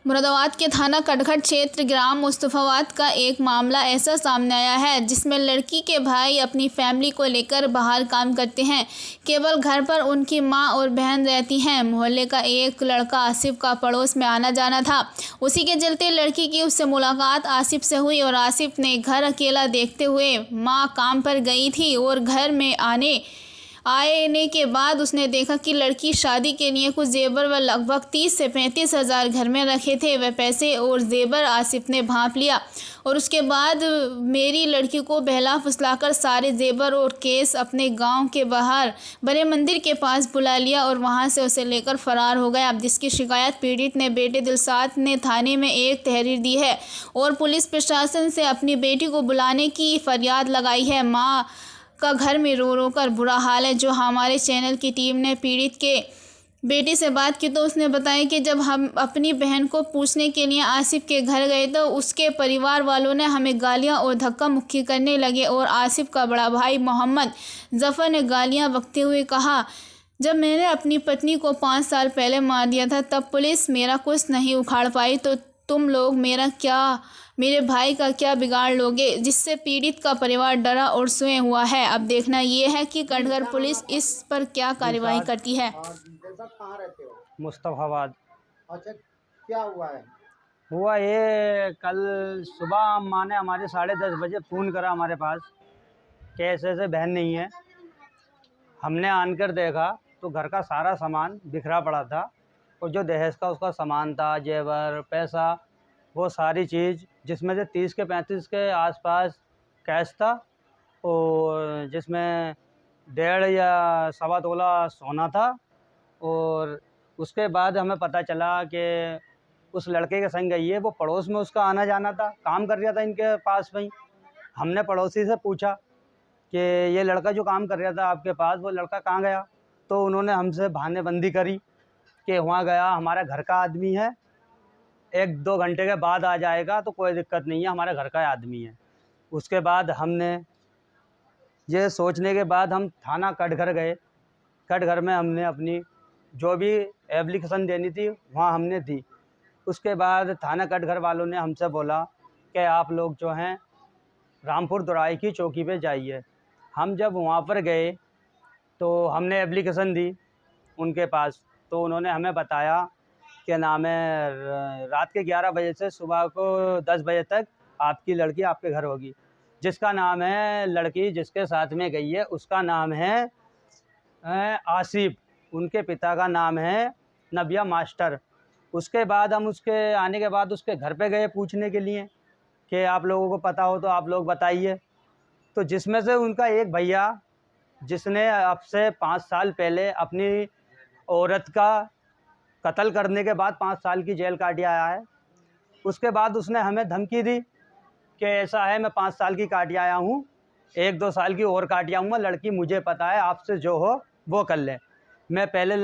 मुरादाबाद के थाना कटघर क्षेत्र ग्राम मुस्तफाबाद का एक मामला ऐसा सामने आया है जिसमें लड़की के भाई अपनी फैमिली को लेकर बाहर काम करते हैं। केवल घर पर उनकी मां और बहन रहती हैं। मोहल्ले का एक लड़का आसिफ का पड़ोस में आना जाना था। उसी के चलते लड़की की उससे मुलाकात आसिफ से हुई और आसिफ ने घर अकेला देखते हुए मां काम पर गई थी और घर में आने के बाद उसने देखा कि लड़की शादी के लिए कुछ जेवर व लगभग 30 से 35 हज़ार घर में रखे थे। वह पैसे और जेवर आसिफ ने भांप लिया और उसके बाद मेरी लड़की को बहला फुसलाकर सारे जेवर और केस अपने गांव के बाहर बड़े मंदिर के पास बुला लिया और वहां से उसे लेकर फरार हो गया। जिसकी शिकायत पीड़ित ने बेटे दिलशाद ने थाने में एक तहरीर दी है और पुलिस प्रशासन से अपनी बेटी को बुलाने की फरियाद लगाई है। माँ का घर में रो रो कर बुरा हाल है। जो हमारे चैनल की टीम ने पीड़ित के बेटी से बात की तो उसने बताया कि जब हम अपनी बहन को पूछने के लिए आसिफ के घर गए तो उसके परिवार वालों ने हमें गालियां और धक्का मुक्की करने लगे और आसिफ का बड़ा भाई मोहम्मद जफ़र ने गालियां बकते हुए कहा, जब मैंने अपनी पत्नी को 5 साल पहले मार दिया था तब पुलिस मेरा कुछ नहीं उखाड़ पाई, तो तुम लोग मेरे भाई का क्या बिगाड़ लोगे। जिससे पीड़ित का परिवार डरा और सोए हुआ है। अब देखना ये है कि कटघर पुलिस इस पर क्या कार्रवाई करती है। कहाँ रहते हो? मुस्तफाबाद। अच्छा, क्या हुआ है? हुआ ये कल सुबह माँ ने हमारे 10:30 बजे फ़ोन करा हमारे पास कि ऐसे बहन नहीं है। हमने आनकर देखा तो घर का सारा सामान बिखरा पड़ा था और जो दहेज का उसका सामान था, जेवर, पैसा, वो सारी चीज़ जिसमें से 30 के 35 के आसपास कैश था और जिसमें 1.5 या सवा तोला सोना था। और उसके बाद हमें पता चला कि उस लड़के के संग गई है, वो पड़ोस में उसका आना जाना था, काम कर रहा था इनके पास में ही। हमने पड़ोसी से पूछा कि ये लड़का जो काम कर रहा था आपके पास, वो लड़का कहाँ गया? तो उन्होंने हमसे बहानेबंदी करी कि वहाँ गया, हमारा घर का आदमी है, 1-2 घंटे के बाद आ जाएगा तो कोई दिक्कत नहीं है, हमारे घर का आदमी है। उसके बाद हमने ये सोचने के बाद हम थाना कटघर गए। कटघर में हमने अपनी जो भी एप्लीकेशन देनी थी वहाँ हमने दी। उसके बाद थाना कटघर वालों ने हमसे बोला कि आप लोग जो हैं रामपुर दोराई की चौकी पे जाइए। हम जब वहाँ पर गए तो हमने एप्लीकेशन दी उनके पास, तो उन्होंने हमें बताया कि नाम है रात के 11 बजे से सुबह को 10 बजे तक आपकी लड़की आपके घर होगी। जिसका नाम है, लड़की जिसके साथ में गई है उसका नाम है आसिफ, उनके पिता का नाम है नबिया मास्टर। उसके बाद हम उसके आने के बाद उसके घर पे गए पूछने के लिए कि आप लोगों को पता हो तो आप लोग बताइए। तो जिसमें से उनका एक भैया जिसने अब से 5 साल पहले अपनी औरत का कत्ल करने के बाद 5 साल की जेल काटी आया है। उसके बाद उसने हमें धमकी दी कि ऐसा है, मैं 5 साल की काटी आया हूँ, 1-2 साल की और काटी आऊँगा, लड़की मुझे पता है, आपसे जो हो वो कर ले। मैं पहले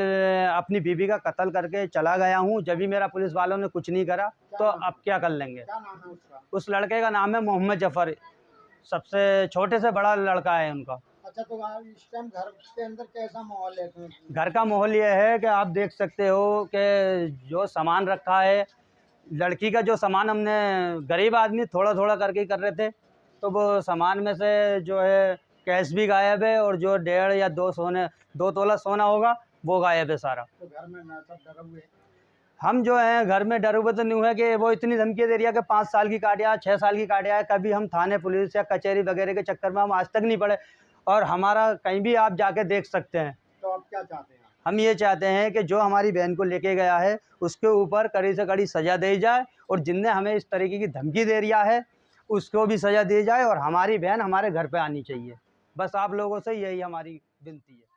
अपनी बीवी का कत्ल करके चला गया हूँ, जब भी मेरा पुलिस वालों ने कुछ नहीं करा तो अब क्या कर लेंगे। क्या नाम है उसका? उस लड़के का नाम है मोहम्मद जफ़र, सबसे छोटे से बड़ा लड़का है उनका। अच्छा, तो आप इस टाइम घर के अंदर कैसा माहौल है? घर का माहौल ये है कि आप देख सकते हो कि जो सामान रखा है, लड़की का जो सामान, हमने गरीब आदमी थोड़ा थोड़ा करके कर रहे थे, तो वो सामान में से जो है कैश भी गायब है और जो 1.5 या 2 तोला सोना होगा वो गायब है सारा। तो घर में ना सब डरे हुए? हम जो हैं घर में डरे हुए तो नहीं हुए कि वो इतनी धमकी दे रही है कि 5 साल की काटिया, 6 साल की काटिया। कभी हम थाने, पुलिस या कचहरी वगैरह के चक्कर में हम आज तक नहीं पड़े और हमारा कहीं भी आप जाके देख सकते हैं। तो आप क्या चाहते हैं? हम ये चाहते हैं कि जो हमारी बहन को लेके गया है उसके ऊपर कड़ी से कड़ी सज़ा दी जाए और जिनने हमें इस तरीके की धमकी दे रिया है उसको भी सज़ा दी जाए और हमारी बहन हमारे घर पे आनी चाहिए। बस आप लोगों से यही हमारी विनती है।